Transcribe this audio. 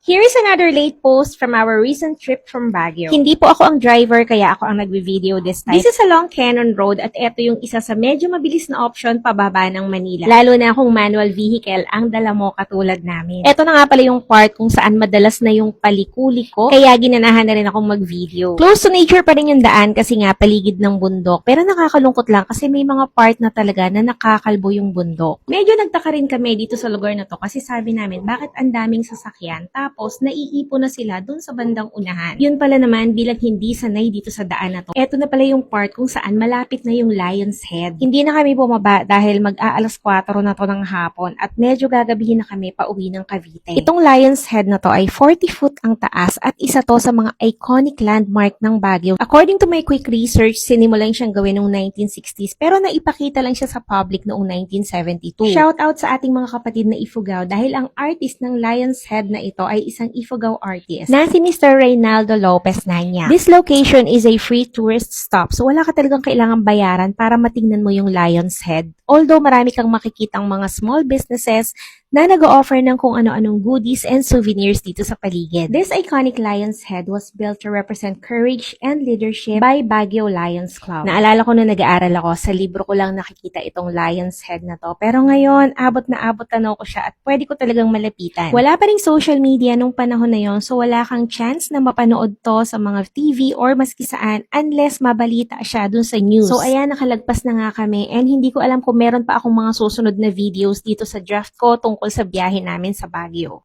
Here is another late post from our recent trip from Baguio. Hindi po ako ang driver kaya ako ang nagvi-video this time. This is along Cannon Road at ito yung isa sa medyo mabilis na option pababa ng Manila. Lalo na kung manual vehicle ang dala mo katulad namin. Ito na nga pala yung part kung saan madalas na yung palikuli ko kaya ginanahan na rin akong mag-video. Close to nature pa rin yung daan kasi nga paligid ng bundok pero nakakalungkot lang kasi may mga part na talaga na nakakalbo yung bundok. Medyo nagtaka rin kami dito sa lugar na to kasi sabi namin bakit ang daming sasakyan tapos naiipon na sila dun sa bandang unahan. Yun pala naman bilang hindi sanay dito sa daan na to. Eto na pala yung part kung saan malapit na yung Lion's Head. Hindi na kami bumaba dahil mag-aalas 4 na to ng hapon at medyo gagabihin na kami pauwi ng Cavite. Itong Lion's Head na to ay 40 foot ang taas at isa to sa mga iconic landmark ng Baguio. According to my quick research, sinimulan siyang gawin noong 1960s pero naipakita lang siya sa public noong 1972. Shout out sa ating mga kapatid na Ifugao dahil ang artist ng Lion's Head na ito ay isang Ifugao artist na si Mr. Reynaldo Lopez Nanya. This location is a free tourist stop so wala ka talagang kailangang bayaran para matingnan mo yung Lion's Head. Although marami kang makikitang mga small businesses na nag-o-offer ng kung ano-anong goodies and souvenirs dito sa paligid. This iconic Lion's Head was built to represent courage and leadership by Baguio Lions Club. Naalala ko na nag-aaral ako, sa libro ko lang nakikita itong Lion's Head na to. Pero ngayon, abot na abot tanaw ko siya at pwede ko talagang malapitan. Wala pa ring social media nung panahon na yon, so wala kang chance na mapanood to sa mga TV or maski saan unless mabalita siya dun sa news. So ayan, nakalagpas na nga kami and hindi ko alam kung meron pa akong mga susunod na videos dito sa draft ko tungkol sa biyahe namin sa Baguio.